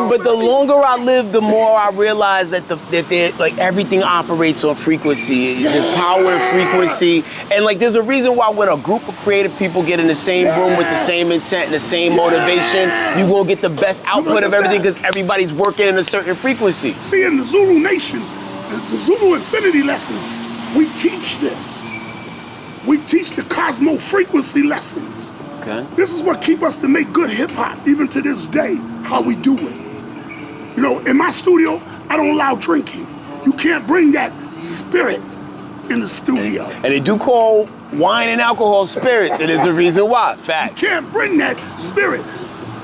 but the longer I live, the more I realize that like everything operates on frequency. There's power in frequency, and like there's a reason why when a group of creative people get in the same room with the same intent and the same motivation, you will get the best output of everything because everybody's working in a certain frequency. See, in the Zulu Nation, the Zulu Infinity lessons, we teach this. We teach the Cosmo frequency lessons. Okay. This is what keeps us to make good hip hop, even to this day, how we do it. You know, in my studio, I don't allow drinking. You can't bring that spirit in the studio. And they do call wine and alcohol spirits, and there's a reason why. Facts. You can't bring that spirit.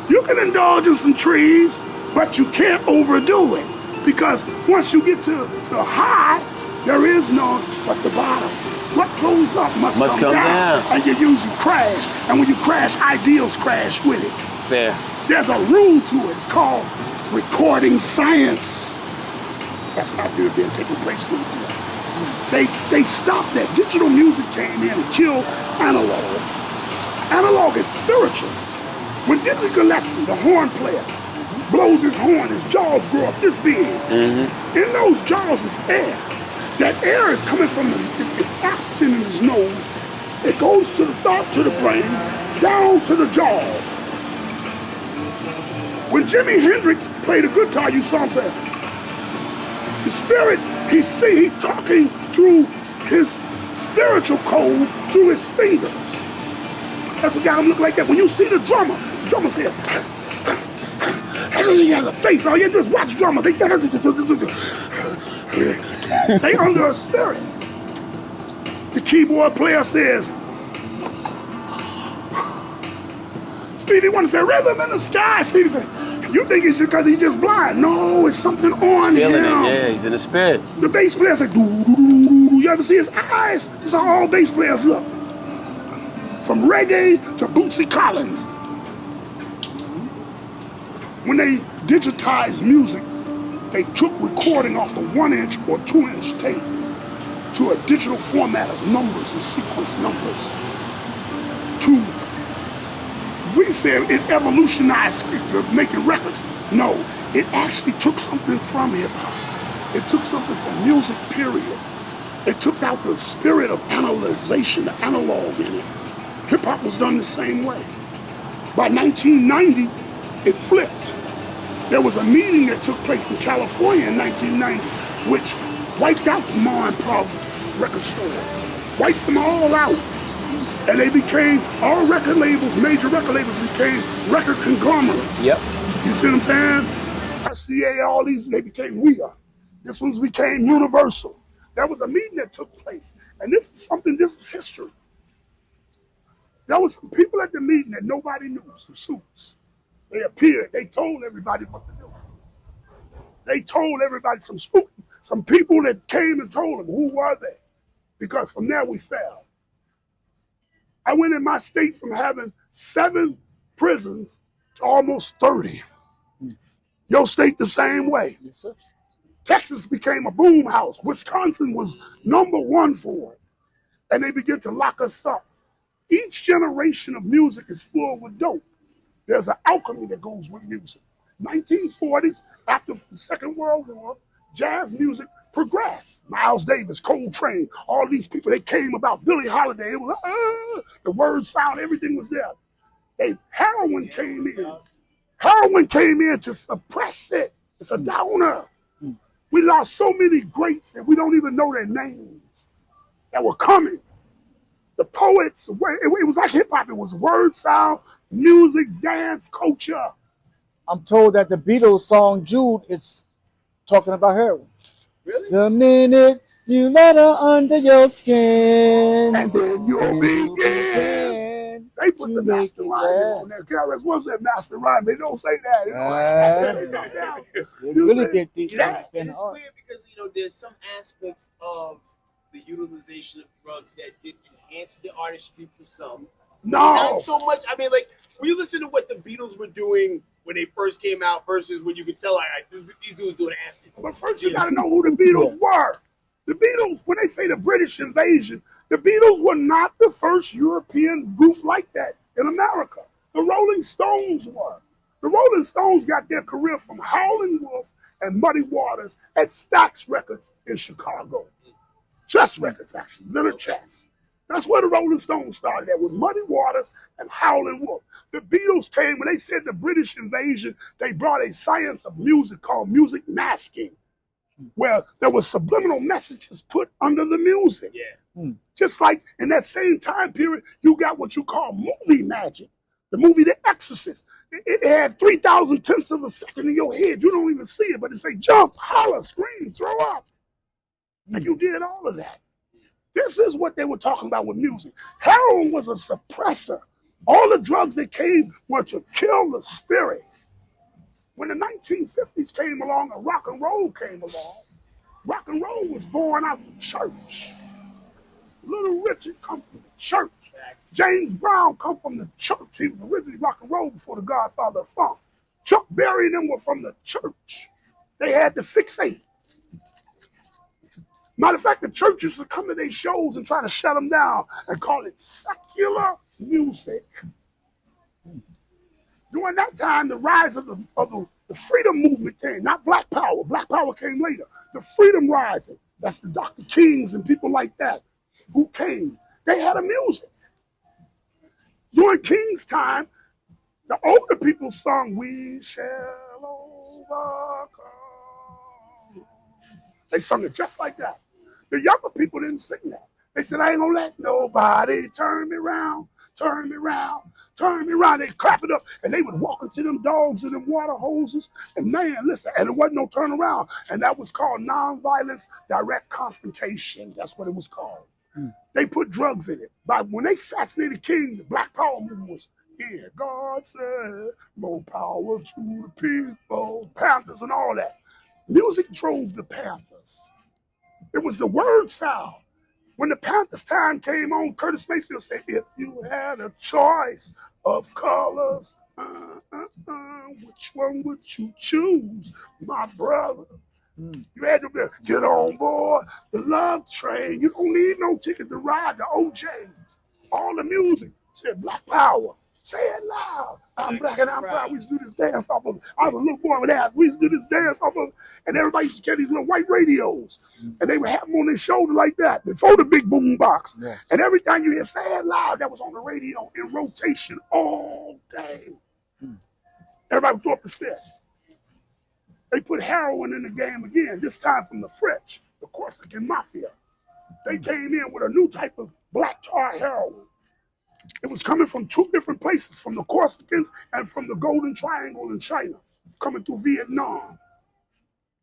You can indulge in some trees, but you can't overdo it. Because once you get to the high, there is no but the bottom. What goes up must come down. And you usually crash. And when you crash, ideals crash with it. Fair. There's a rule to it. It's called recording science. That's not being taking place no more. They stopped that. Digital music came in and killed analog. Analog is spiritual. When Dizzy Gillespie, the horn player, blows his horn, his jaws grow up this big. In those jaws is air. That air is coming from it's oxygen in his nose. It goes to the thought, to the brain, down to the jaws. When Jimi Hendrix played a guitar, you saw him say, the spirit, he's talking through his spiritual code through his fingers. That's what got him look like that. When you see the drummer says, he has a face. All you do is watch drummers. They under a spirit. The keyboard player says, Stevie Wonder said, rhythm in the sky. Stevie said, you think it's because he's just blind? No, it's something on him. Yeah, he's in the spirit. The bass player said, do. You ever see his eyes? This is how all bass players look. From reggae to Bootsy Collins. When they digitized music, they took recording off the 1-inch or 2-inch tape to a digital format of numbers and sequence numbers. We said it evolutionized making records. No, it actually took something from hip hop. It took something from music, period. It took out the spirit of analyzation, the analog in it. Hip hop was done the same way. By 1990, it flipped. There was a meeting that took place in California in 1990, which wiped out the mom and pop record stores, wiped them all out. And they became, all record labels, major record labels became record conglomerates. Yep. You see what I'm saying? RCA, all these, they became WEA. This one's became Universal. There was a meeting that took place. And this is history. There was some people at the meeting that nobody knew, some suits. They appeared, they told everybody what to do. They told everybody some people that came and told them, who were they? Because from there we fell. I went in my state from having 7 prisons to almost 30. Your state the same way. Yes, sir. Texas became a boom house. Wisconsin was #1 for it. And they began to lock us up. Each generation of music is full with dope. There's an alchemy that goes with music. 1940s, after the Second World War, jazz music progressed. Miles Davis, Coltrane, all these people, they came about. Billie Holiday, it was, the word sound, everything was there. Heroin came in. Heroin came in to suppress it. It's a downer. We lost so many greats that we don't even know their names that were coming. The poets, it was like hip hop. It was word sound, music, dance, culture. I'm told that the Beatles song Jude is talking about heroin. Really? The minute you let her under your skin, and then you'll begin. They put the master rhyme on there. KRS One said master rhyme. They don't say that. They really get these. And it's weird because there's some aspects of the utilization of drugs that did enhance the artistry for some. No, not so much. I mean, like when you listen to what the Beatles were doing when they first came out versus when you could tell these dudes doing acid. But first you gotta know who the Beatles were. The Beatles, when they say the British invasion, the Beatles were not the first European group like that in America. The Rolling Stones were. The Rolling Stones got their career from Howlin' Wolf and Muddy Waters at Stax Records in Chicago. Chess Records, actually, Little Chess. That's where the Rolling Stones started at, with Muddy Waters and Howlin' Wolf. The Beatles came, when they said the British invasion, they brought a science of music called music masking, where there were subliminal messages put under the music. Yeah. Just like in that same time period, you got what you call movie magic. The movie The Exorcist. It had 3,000 tenths of a second in your head. You don't even see it, but it say jump, holler, scream, throw up. And you did all of that. This is what they were talking about with music. Heroin was a suppressor. All the drugs that came were to kill the spirit. When the 1950s came along and rock and roll came along, rock and roll was born out of the church. Little Richard come from the church. James Brown come from the church. He was originally rock and roll before the Godfather of Funk. Chuck Berry and them were from the church. They had to fixate. Matter of fact, the church used to come to their shows and try to shut them down and call it secular music. During that time, the rise of the freedom movement came, not Black Power. Black Power came later. The freedom rising, that's the Dr. Kings and people like that who came. They had a music. During King's time, the older people sung, "We shall overcome." They sung it just like that. The younger people didn't sing that. They said, "I ain't gonna let nobody turn me around, turn me around, turn me around." They clap it up, and they would walk into them dogs and them water hoses. And man, listen, and it wasn't no turn around. And that was called nonviolence, direct confrontation. That's what it was called. They put drugs in it. But when they assassinated King, the Black Power movement was, yeah, God said, more power to the people, Panthers and all that. Music drove the Panthers. It was the word sound. When the Panthers time came on, Curtis Mayfield said, "If you had a choice of colors, which one would you choose, my brother?" You had to get on board the love train. You don't need no ticket to ride the OJs. All the music said Black Power. Say it loud. I'm black and I'm proud. We used to do this dance off of. I was a little boy with that. We used to do this dance off of, and everybody used to carry these little white radios, and they would have them on their shoulder like that before the big boom box. Yeah. And every time you hear "Say it loud," that was on the radio in rotation all day. Everybody would throw up the fist. They put heroin in the game again, this time from the French, the Corsican Mafia. They came in with a new type of black tar heroin. It was coming from two different places, from the Corsicans and from the Golden Triangle in China, coming through Vietnam.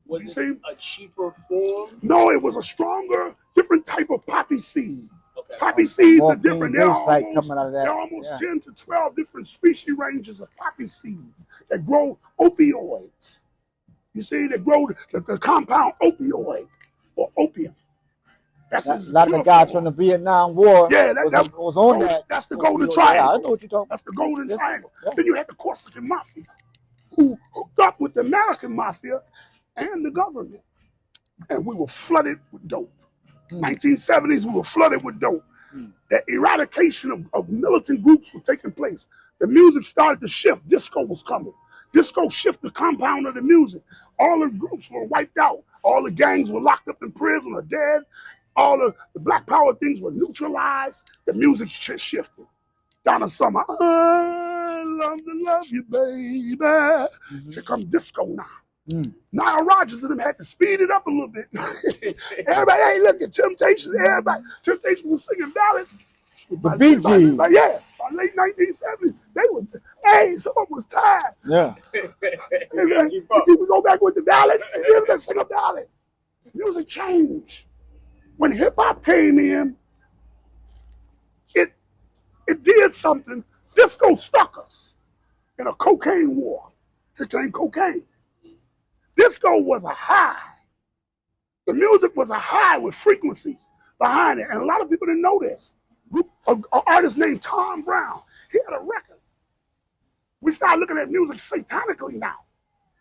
Was it a cheaper form? No, it was a stronger, different type of poppy seed. Okay. Poppy seeds are different. There are almost 10 to 12 different species ranges of poppy seeds that grow opioids. You see, they grow the compound opioid or opium. That's a lot of guys from the Vietnam War. Yeah, that was on that. That's the Golden Triangle. Yeah, I know what you're talking about. That's the Golden Triangle. Yeah. Then you had the Corsican Mafia, who hooked up with the American Mafia and the government. And we were flooded with dope. 1970s, we were flooded with dope. The eradication of militant groups was taking place. The music started to shift. Disco was coming. Disco shifted the compound of the music. All the groups were wiped out. All the gangs were locked up in prison or dead. All the Black Power things were neutralized. The music shifted. Donna Summer, I love you, baby. Here comes disco now. Nile Rodgers and them had to speed it up a little bit. Everybody, hey, look at Temptations. Everybody, Temptations was singing ballads. The Bee Gees. Yeah, by late 1970s, they was, hey, someone was tired. Yeah. We go back with the ballads, and then let's sing a ballad. Music changed. When hip hop came in, it did something. Disco stuck us in a cocaine war. Here came cocaine. Disco was a high. The music was a high with frequencies behind it, and a lot of people didn't know this. An artist named Tom Brown, he had a record. We started looking at music satanically now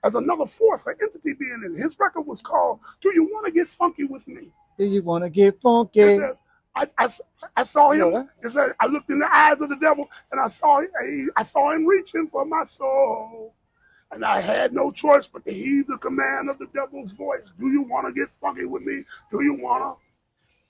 as another force, an entity being in it. His record was called "Do You Want to Get Funky With Me?" Do you want to get funky? It says, I saw him. It said, I looked in the eyes of the devil, and I saw him reaching for my soul. And I had no choice but to heed the command of the devil's voice. Do you want to get funky with me? Do you want to?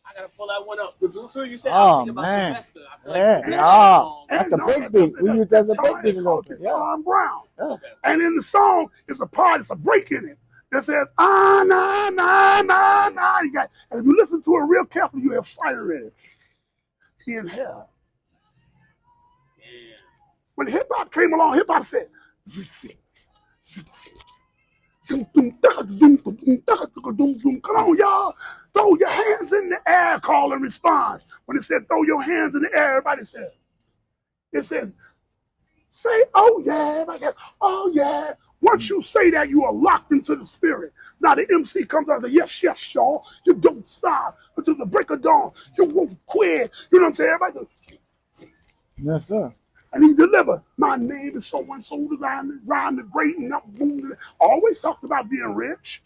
I gotta pull that one up. Because as soon as you said, I Oh was thinking about man, Sylvester. I feel yeah, like it's a nah, song. that's a no, break beat. We use that as a break beat a little bit. Yeah. Tom Brown. Yeah. And in the song, it's a part, it's a break in it that says, ah, nah, nah, nah, nah. You got, and if you listen to it real carefully, you have fire in it. He in hell. Yeah. When hip hop came along, hip hop said, come on, y'all. Throw your hands in the air, call and response. When it said throw your hands in the air, everybody said, it said, say, oh yeah. Everybody said, oh yeah. Once you say that, you are locked into the spirit. Now the MC comes out and says, yes, yes, y'all. You don't stop until the break of dawn. You won't quit. You know what I'm saying? Everybody says, Yes, sir. and he delivered. My name is so and so, rhyme the great, and up, boom. Always talked about being rich.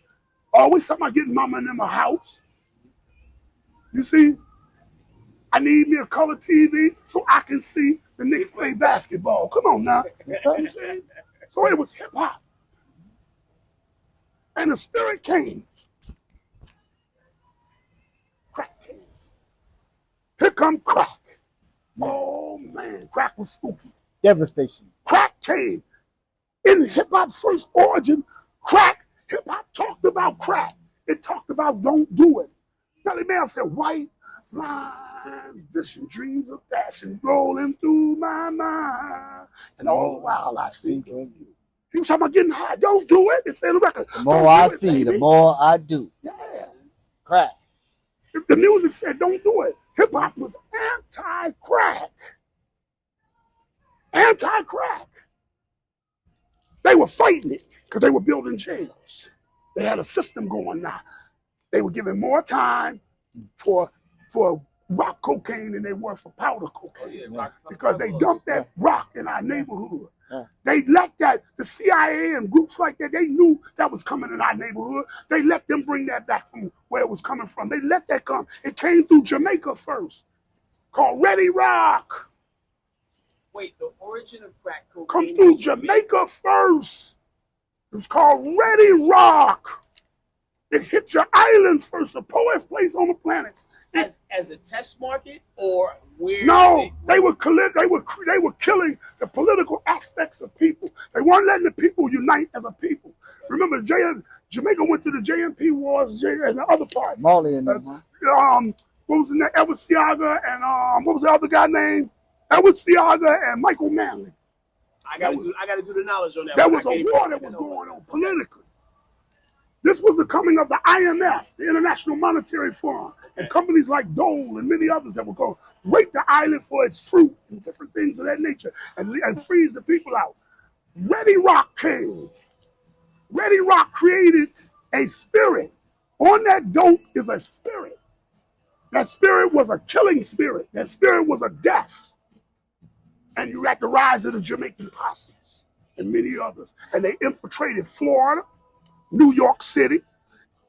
Always talking about getting mama and them a house. You see, I need me a color TV so I can see the Knicks play basketball. Come on now. Yes, sir. You see? So it was hip hop. And the spirit came. Crack came. Here come crack. Oh man, crack was spooky. Devastation. Crack came. In hip hop's first origin, crack, hip hop talked about crack. It talked about don't do it. Now the man said, white lines, vision, dreams of passion rolling through my mind. And all the while I think of you. He was talking about getting high. Don't do it. It's in the record. The more I see, the more I do. Yeah. Crack. If the music said don't do it, hip hop was anti-crack. Anti-crack. They were fighting it because they were building jails. They had a system going now. They were giving more time for rock cocaine than they were for powder cocaine. Yeah. Because they dumped that rock in our neighborhood. Yeah. They let that, the CIA and groups like that, they knew that was coming in our neighborhood. They let them bring that back from where it was coming from. They let that come. It came through Jamaica first, called Ready Rock. Wait, the origin of crack cocaine Come through Jamaica first. It's called Ready Rock. It hit your islands first, the poorest place on the planet. As a test market, or where? No, they were killing the political aspects of people. They weren't letting the people unite as a people. Remember, Jamaica went to the JMP wars and the other part. Marley and them, what was the name? Edward Seaga and what was the other guy named? Edward Seaga and Michael Manley. I gotta do the knowledge on that. There was a war that was going on politically. This was the coming of the IMF, the International Monetary Fund, and companies like Dole and many others that were going to rape the island for its fruit and different things of that nature and freeze the people out. Ready Rock came. Ready Rock created a spirit. On that dope is a spirit. That spirit was a killing spirit. That spirit was a death. And you had the rise of the Jamaican posses and many others. And they infiltrated Florida, New York City,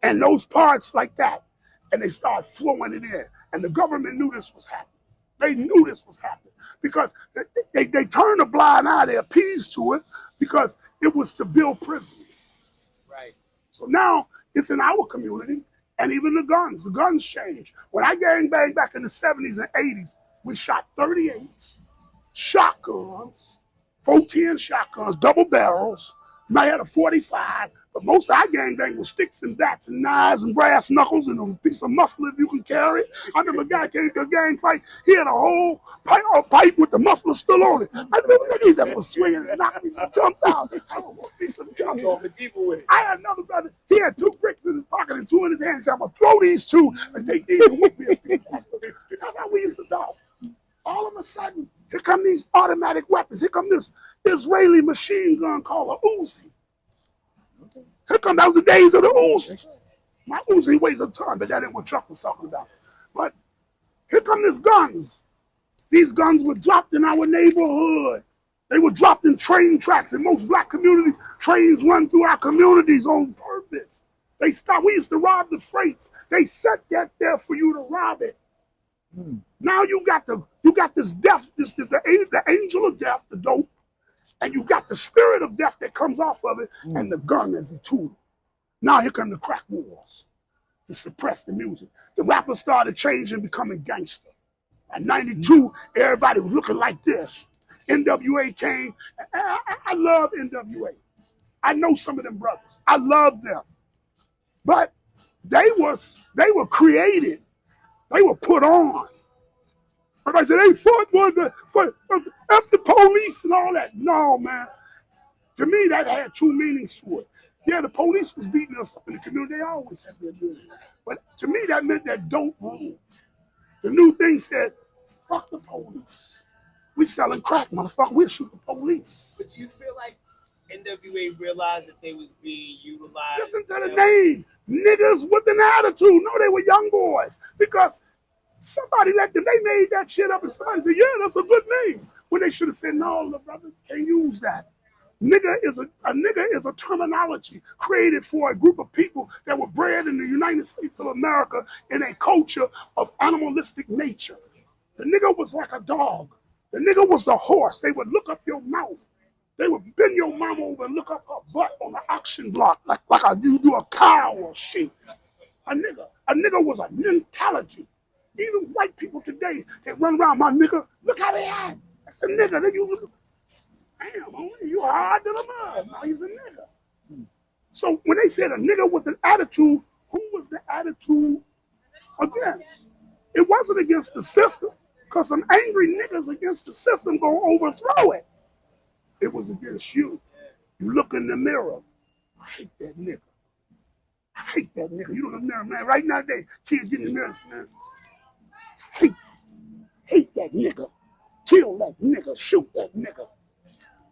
and those parts like that. And they started flowing it in. And the government knew this was happening. They knew this was happening because they turned a blind eye. They appeased to it because it was to build prisons. Right. So now it's in our community, and even the guns changed. When I gangbanged back in the 70s and 80s, we shot 38s, shotguns, 410 shotguns, double barrels. You might have a 45, but most of our gangbang was sticks and bats and knives and brass knuckles and a piece of muffler if you can carry it. I remember a guy came to a gang fight. He had a whole pipe with the muffler still on it. I remember these that was swinging and knocking some jumps out. I don't want to see some jumps on with it. I had another brother. He had 2 bricks in his pocket and 2 in his hand. He said, I'm going to throw these 2 and take these and whip me a piece. That's how we used to talk. All of a sudden, here come these automatic weapons. Here come this Israeli machine gun called a Uzi. Here come those the days of the Uzi. My Uzi weighs a ton, but that ain't what Chuck was talking about. But here come these guns. These guns were dropped in our neighborhood. They were dropped in train tracks. In most black communities, trains run through our communities on purpose. They stopped. We used to rob the freights. They set that there for you to rob it. Now you got this death, the angel of death, the dope, And you got the spirit of death that comes off of it, and the gun as the tool. Now here come the crack wars to suppress the music. The rappers started changing, becoming gangster. At 92, everybody was looking like this. NWA came. I love NWA. I know some of them brothers. I love them. But they were created. They were put on. Everybody said they fought for F the police and all that. No, man. To me, that had two meanings to it. Yeah, the police was beating us up in the community. They always have been doing it. But to me, that meant that don't rule. The new thing said, fuck the police. We selling crack, motherfucker. We'll shoot the police. But do you feel like NWA realized that they was being utilized? Listen to the name. Niggas with an attitude. No, they were young boys. Because somebody let them, they made that shit up and somebody said, yeah, that's a good name. When they should have said, no, look, brother, can't use that. Nigga is a terminology created for a group of people that were bred in the United States of America in a culture of animalistic nature. The nigga was like a dog. The nigga was the horse. They would look up your mouth. They would bend your mama over and look up her butt on the auction block like you do a cow or sheep. A nigga was a mentality. Even white people today, they run around, my nigga, look how they act. That's a nigga. Damn, homie, you hard to the mud. Now he's a nigga. So when they said a nigga with an attitude, who was the attitude against? It wasn't against the system, because some angry niggas against the system gonna overthrow it. It was against you. You look in the mirror. I hate that nigga. I hate that nigga. You look in the mirror, man. Right now, kids get in the mirror, man. Hate that nigga. Kill that nigga. Shoot that nigga.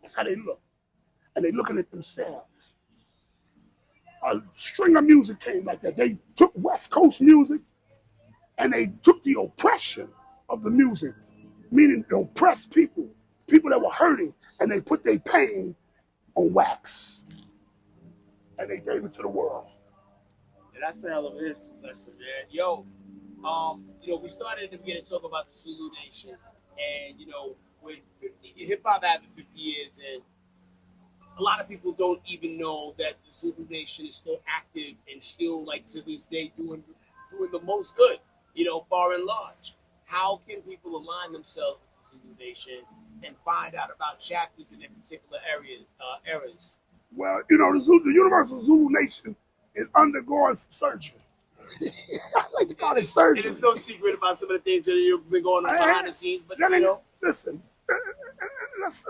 That's how they look. And they looking at themselves. A string of music came like that. They took West Coast music and they took the oppression of the music, meaning the oppressed people that were hurting, and they put their pain on wax. And they gave it to the world. Yeah, that's a hell of a history lesson, man. Yo, we started at the beginning to talk about the Zulu Nation. And, with hip hop having 50 years, and a lot of people don't even know that the Zulu Nation is still active and still, like, to this day, doing the most good, far and large. How can people align themselves with the Zulu Nation and find out about chapters in their particular eras? Well, the Universal Zulu Nation is undergoing some surgery. I like to call it surgery. And it's no secret about some of the things that have been going on behind the scenes, but listen, let's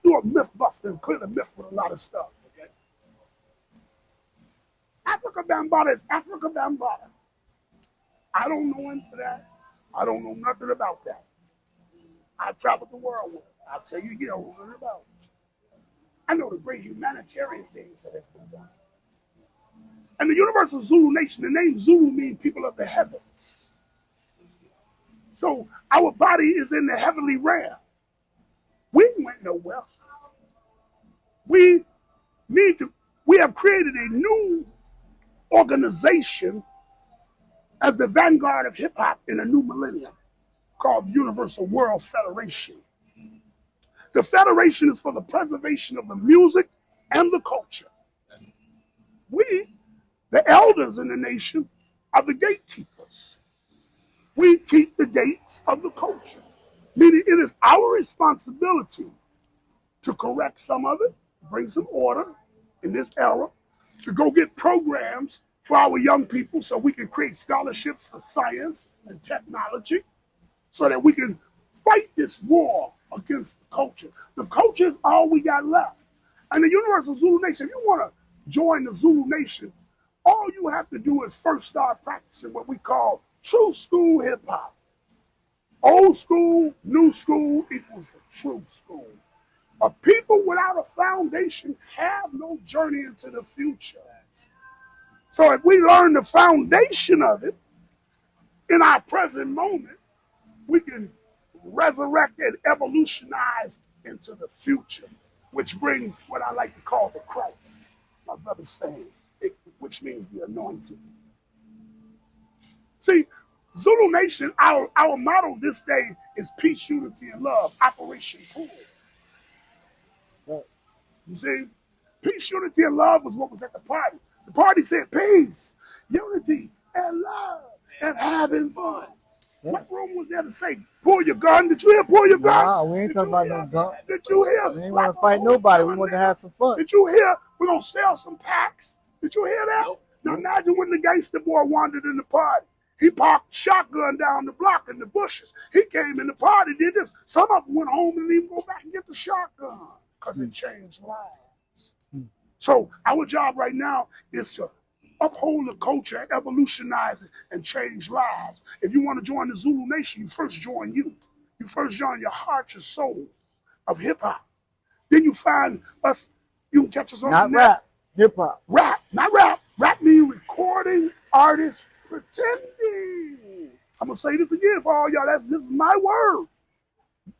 do a myth buster and clear the myth with a lot of stuff. Okay? Africa Bambaataa is Africa Bambaataa. I don't know into that. I don't know nothing about that. I traveled the world with it. I'll tell you, nothing about it. I know the great humanitarian things that has been done. And the Universal Zulu Nation, the name Zulu means people of the heavens. So our body is in the heavenly realm. We went nowhere. We have created a new organization as the vanguard of hip hop in a new millennium called the Universal World Federation. The Federation is for the preservation of the music and the culture. We, the elders in the nation, are the gatekeepers. We keep the gates of the culture, meaning it is our responsibility to correct some of it, bring some order in this era, to go get programs for our young people so we can create scholarships for science and technology so that we can fight this war against the culture. The culture is all we got left. And the Universal Zulu Nation, if you want to join the Zulu Nation, all you have to do is first start practicing what we call true school hip hop. Old school, new school equals the true school. A people without a foundation have no journey into the future. So if we learn the foundation of it in our present moment, we can resurrect and evolutionize into the future, which brings what I like to call the Christ, my brother saying, which means the anointing. See, Zulu Nation, our motto this day is peace, unity, and love, Operation Cool. You see? Peace, unity, and love was what was at the party. The party said peace, unity, and love, and having fun. Yeah. What room was there to say, pull your gun? Did you hear pull your gun? Nah, we ain't talking about no gun. Did you hear? We ain't want to fight nobody. We want to have some fun. Did you hear? We're going to sell some packs. Did you hear that? Nope. Now imagine when the gangster boy wandered in the party. He parked shotgun down the block in the bushes. He came in the party, did this. Some of them went home and didn't even go back and get the shotgun because it changed lives. So our job right now is to uphold the culture, evolutionize it, and change lives. If you want to join the Zulu Nation, you first join you. You first join your heart, your soul of hip hop. Then you find us, you can catch us on Not the rap, net. hip hop. Rap, not rap. Rap means recording artists pretending. I'm going to say this again for all y'all. This is my word,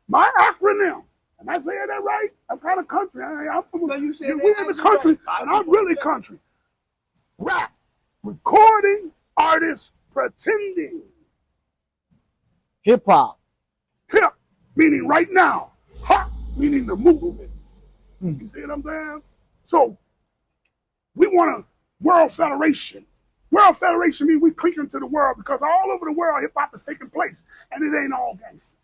my acronym. Am I saying that right? I'm kind of country. No, you said we're in the country, right. and I'm really country. Rap, recording artists pretending. Hip hop. Hip, meaning right now. Hop, meaning the movement. You see what I'm saying? So, we want a world federation. World federation means we click into the world because all over the world hip hop is taking place, and it ain't all gangster.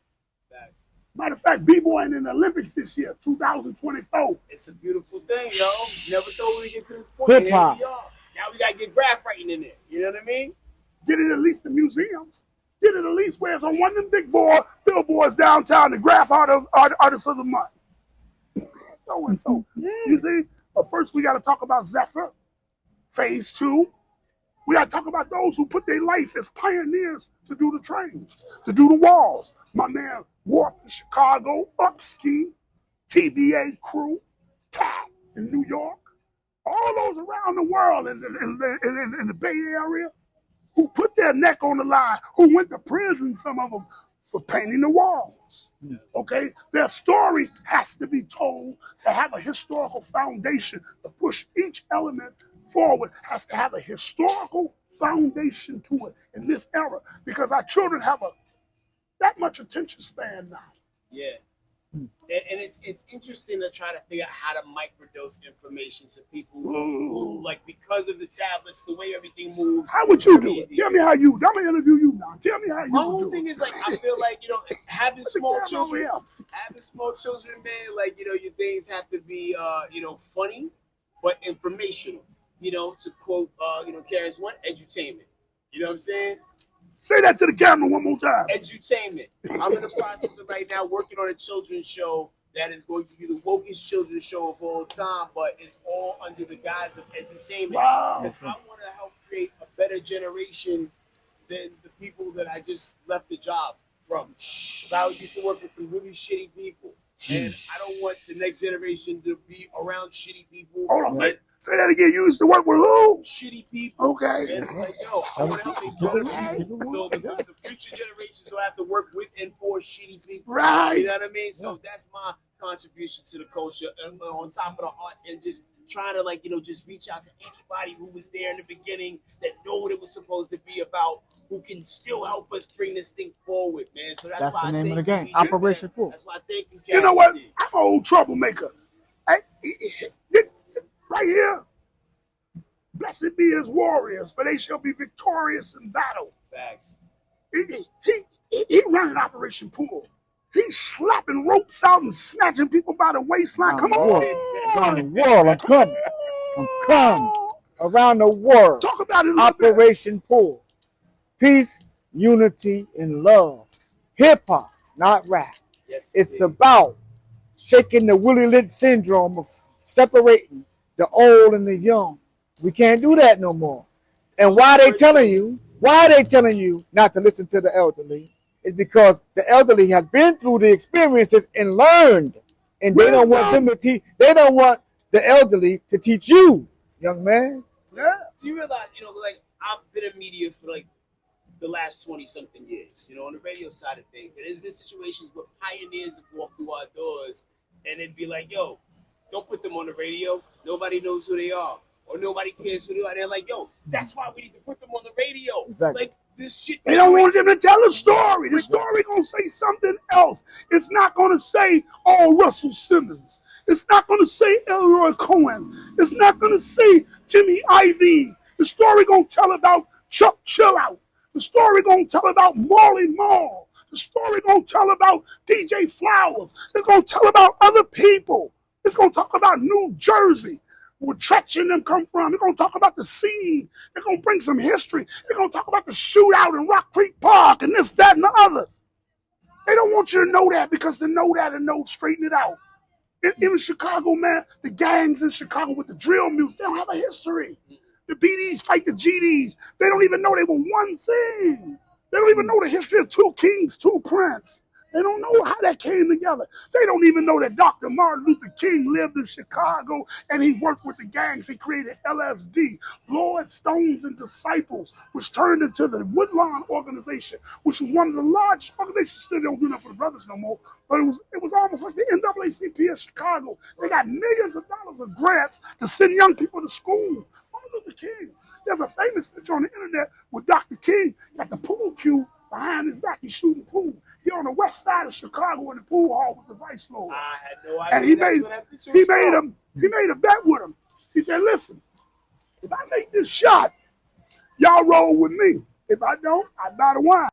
Matter of fact, B-boy in the Olympics this year, 2024. It's a beautiful thing, yo. Never thought we'd get to this point. Hip hop. Here we are. Now we gotta get graph writing in there. You know what I mean? Get it at least in museums. Get it at least where it's on one of them big billboards downtown, the graph artist of the month. So and so. You see? But first we got to talk about Zephyr, phase 2. We got to talk about those who put their life as pioneers to do the trains, to do the walls. My man Warp in Chicago, Upski, TVA Crew, Pat in New York, all those around the world in the Bay Area who put their neck on the line, who went to prison, some of them, for painting the walls. Okay? Their story has to be told to have a historical foundation to push each element forward, has to have a historical foundation to it in this era because our children have that much attention span now. Yeah. And it's interesting to try to figure out how to microdose information to people who, like, because of the tablets, the way everything moves. How would you do it? Tell me how you. I'm gonna interview you now. Tell me how you. My whole thing is like I feel like having small children, man. Like your things have to be funny, but informational. To quote KRS One, edutainment. You know what I'm saying? Say that to the camera one more time. Edutainment. I'm in the process of right now working on a children's show that is going to be the wokest children's show of all time, but it's all under the guise of edutainment. Wow. Because I want to help create a better generation than the people that I just left the job from. Because I used to work with some really shitty people, and I don't want the next generation to be around shitty people. Hold on, say that again. You used to work with who? Shitty people. Okay. And like, I want to help make better people so the future generations don't have to work with and for shitty people. Right. You know what I mean? So that's my contribution to the culture on top of the arts and just trying to just reach out to anybody who was there in the beginning that know what it was supposed to be about, who can still help us bring this thing forward, man. So that's why the name of the game. DJ Operation Finesse. Pool. That's why I thank you. You know what? I'm an old troublemaker. Right here. Blessed be his warriors, for they shall be victorious in battle. Facts. He running Operation Pool. He's slapping ropes out and snatching people by the waistline. Come on. Around the world. I'm coming. I'm coming. Around the world. Talk about it a little bit. Operation Pool. Peace, unity, and love. Hip hop, not rap. Yes, it's about shaking the Willie Lynch syndrome of separating the old and the young. We can't do that no more. And why they telling you not to listen to the elderly is because the elderly has been through the experiences and learned. And they don't want them to teach. They don't want the elderly to teach you, young man. Yeah. Do you realize, like I've been in media for like the last 20-something years, on the radio side of things. And there's been situations where pioneers have walked through our doors and it'd be like, yo, don't put them on the radio. Nobody knows who they are. Or nobody cares who they are. They're like, yo, that's why we need to put them on the radio. Exactly. Like, this shit. They don't want them to tell a story. The story gonna say something else. It's not gonna say, oh, Russell Simmons. It's not going to say Elroy Cohen. It's not going to say Jimmy Iovine. The story going to tell about Chuck Chillout. The story going to tell about Marley Marl. The story going to tell about DJ Flowers. It's going to tell about other people. It's going to talk about New Jersey, where Tretch and them come from. They're going to talk about the scene. They're going to bring some history. They're going to talk about the shootout in Rock Creek Park and this, that, and the other. They don't want you to know that, because to know that and know, straighten it out. Even Chicago, man, the gangs in Chicago with the drill music, they don't have a history. The BDs fight the GDs. They don't even know they were one thing. They don't even know the history of two kings, two princes. They don't know how that came together. They don't even know that Dr. Martin Luther King lived in Chicago and he worked with the gangs. He created LSD, Lloyd Stones and Disciples, which turned into the Woodlawn Organization, which was one of the large organizations. Still don't do nothing for the brothers no more, but it was almost like the NAACP of Chicago. They got millions of dollars of grants to send young people to school. Martin Luther King. There's a famous picture on the internet with Dr. King got the pool cue behind his back. He's shooting pool. He on the west side of Chicago in the pool hall with the vice lord. I had no idea. And he made a bet with him. He said, listen, if I make this shot, y'all roll with me. If I don't, I buy the wine.